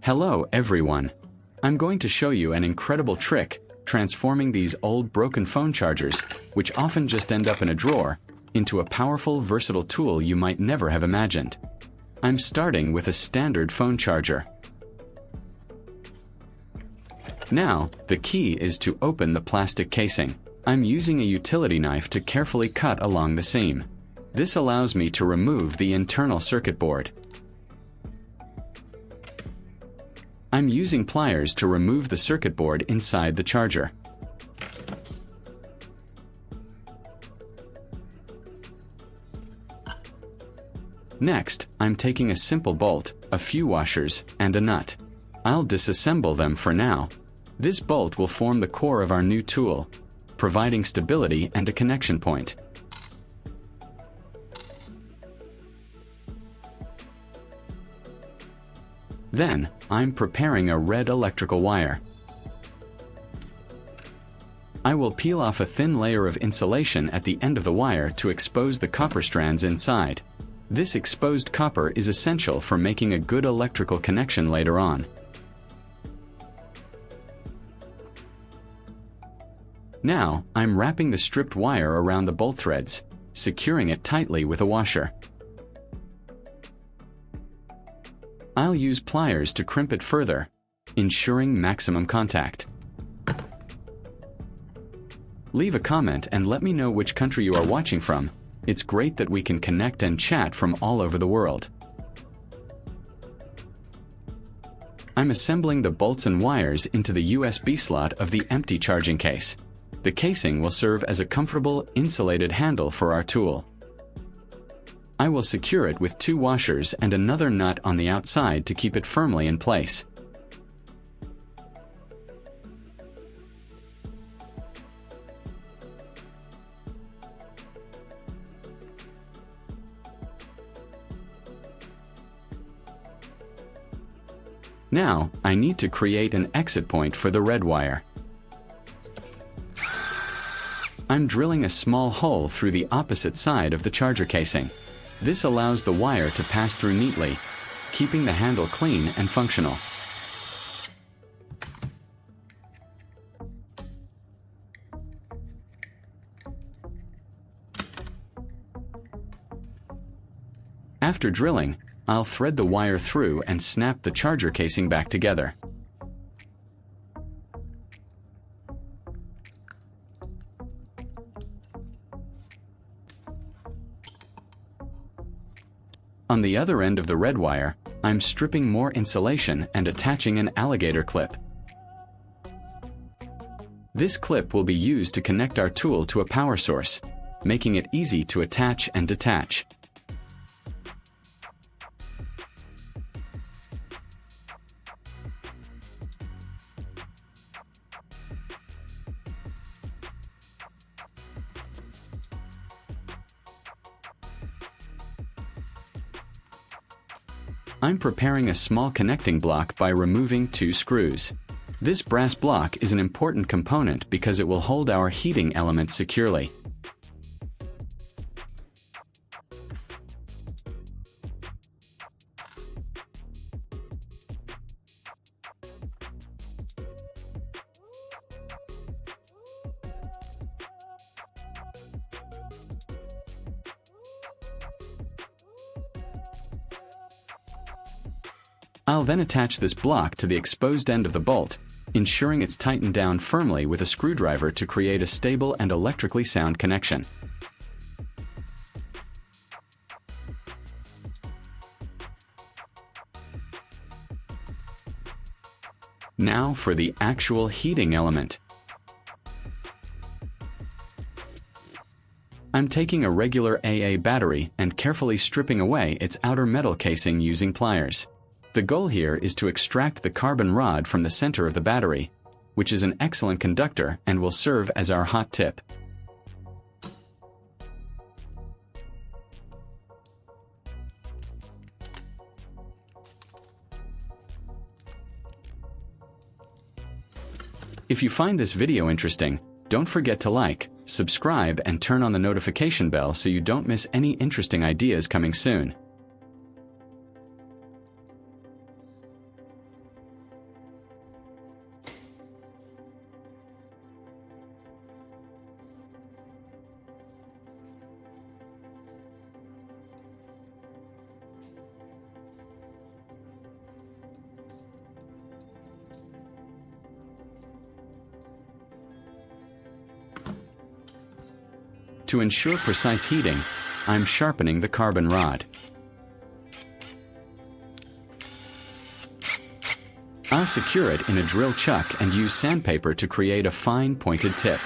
Hello everyone. I'm going to show you an incredible trick transforming these old broken phone chargers, which often just end up in a drawer, into a powerful, versatile tool you might never have imagined. I'm starting with a standard phone charger. Now, the key is to open the plastic casing. I'm using a utility knife to carefully cut along the seam. This allows me to remove the internal circuit board. I'm using pliers to remove the circuit board inside the charger. Next, I'm taking a simple bolt, a few washers, and a nut. I'll disassemble them for now. This bolt will form the core of our new tool, providing stability and a connection point. Then, I'm preparing a red electrical wire. I will peel off a thin layer of insulation at the end of the wire to expose the copper strands inside. This exposed copper is essential for making a good electrical connection later on. Now, I'm wrapping the stripped wire around the bolt threads, securing it tightly with a washer. I'll use pliers to crimp it further, ensuring maximum contact. Leave a comment and let me know which country you are watching from. It's great that we can connect and chat from all over the world. I'm assembling the bolts and wires into the USB slot of the empty charging case. The casing will serve as a comfortable, insulated handle for our tool. I will secure it with 2 washers and another nut on the outside to keep it firmly in place. Now, I need to create an exit point for the red wire. I'm drilling a small hole through the opposite side of the charger casing. This allows the wire to pass through neatly, keeping the handle clean and functional. After drilling, I'll thread the wire through and snap the charger casing back together. On the other end of the red wire, I'm stripping more insulation and attaching an alligator clip. This clip will be used to connect our tool to a power source, making it easy to attach and detach. I'm preparing a small connecting block by removing 2 screws. This brass block is an important component because it will hold our heating element securely. I'll then attach this block to the exposed end of the bolt, ensuring it's tightened down firmly with a screwdriver to create a stable and electrically sound connection. Now for the actual heating element. I'm taking a regular AA battery and carefully stripping away its outer metal casing using pliers. The goal here is to extract the carbon rod from the center of the battery, which is an excellent conductor and will serve as our hot tip. If you find this video interesting, don't forget to like, subscribe, and turn on the notification bell so you don't miss any interesting ideas coming soon. To ensure precise heating, I'm sharpening the carbon rod. I'll secure it in a drill chuck and use sandpaper to create a fine pointed tip.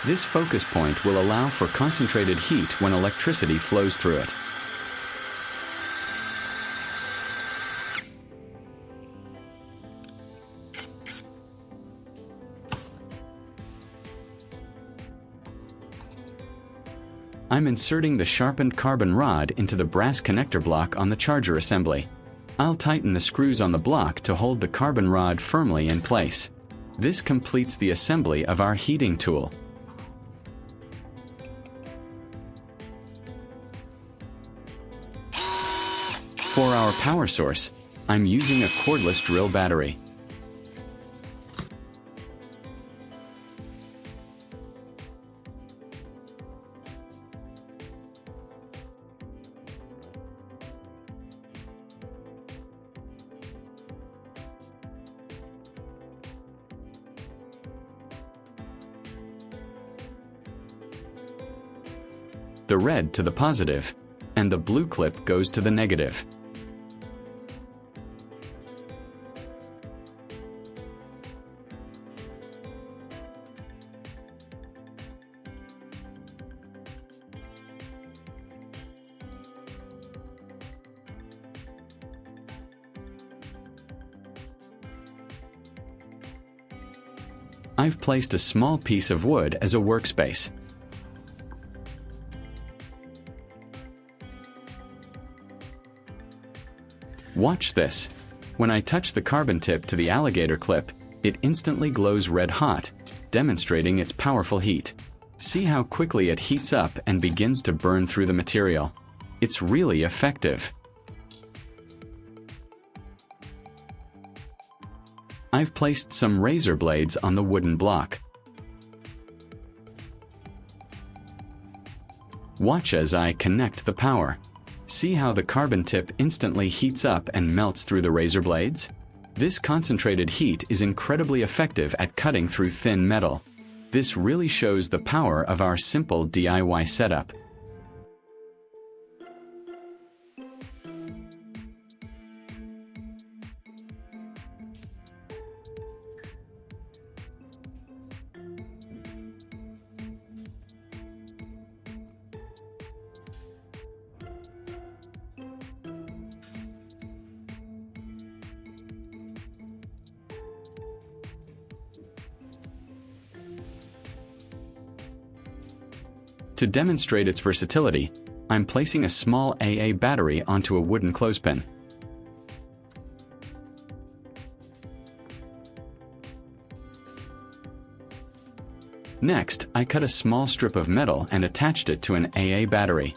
This focus point will allow for concentrated heat when electricity flows through it. I'm inserting the sharpened carbon rod into the brass connector block on the charger assembly. I'll tighten the screws on the block to hold the carbon rod firmly in place. This completes the assembly of our heating tool. For our power source, I'm using a cordless drill battery. The red to the positive, and the blue clip goes to the negative. I've placed a small piece of wood as a workspace. Watch this. When I touch the carbon tip to the alligator clip, it instantly glows red hot, demonstrating its powerful heat. See how quickly it heats up and begins to burn through the material. It's really effective. I've placed some razor blades on the wooden block. Watch as I connect the power. See how the carbon tip instantly heats up and melts through the razor blades? This concentrated heat is incredibly effective at cutting through thin metal. This really shows the power of our simple DIY setup. To demonstrate its versatility, I'm placing a small AA battery onto a wooden clothespin. Next, I cut a small strip of metal and attached it to an AA battery.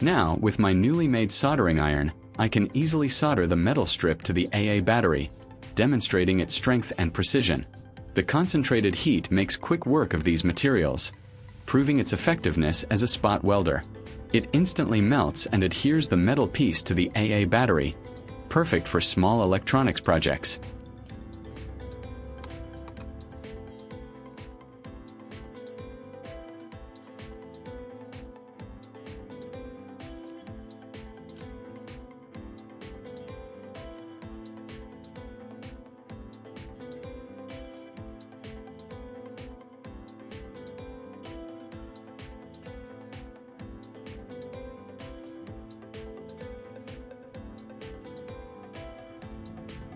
Now, with my newly made soldering iron, I can easily solder the metal strip to the AA battery, demonstrating its strength and precision. The concentrated heat makes quick work of these materials, proving its effectiveness as a spot welder. It instantly melts and adheres the metal piece to the AA battery, perfect for small electronics projects.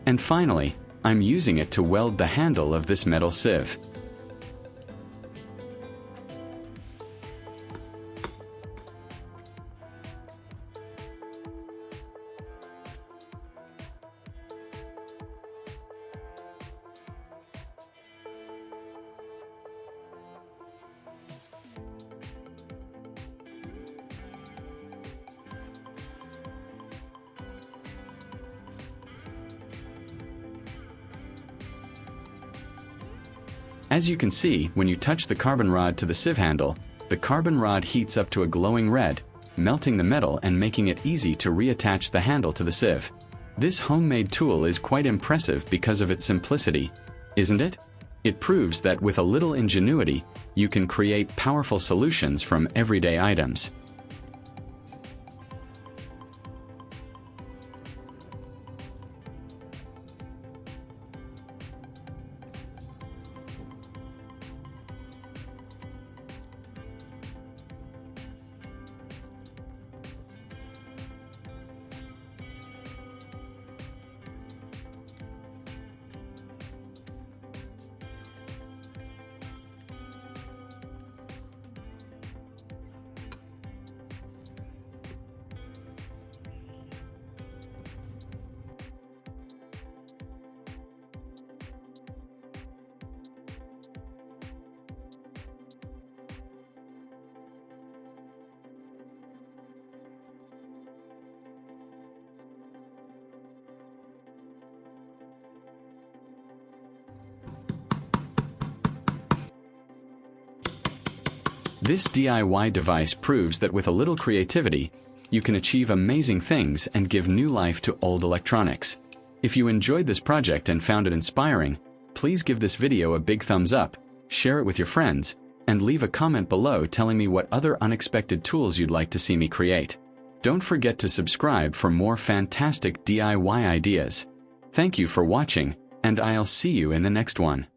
And finally, I'm using it to weld the handle of this metal sieve. As you can see, when you touch the carbon rod to the sieve handle, the carbon rod heats up to a glowing red, melting the metal and making it easy to reattach the handle to the sieve. This homemade tool is quite impressive because of its simplicity, isn't it? It proves that with a little ingenuity, you can create powerful solutions from everyday items. This DIY device proves that with a little creativity, you can achieve amazing things and give new life to old electronics. If you enjoyed this project and found it inspiring, please give this video a big thumbs up, share it with your friends, and leave a comment below telling me what other unexpected tools you'd like to see me create. Don't forget to subscribe for more fantastic DIY ideas. Thank you for watching, and I'll see you in the next one.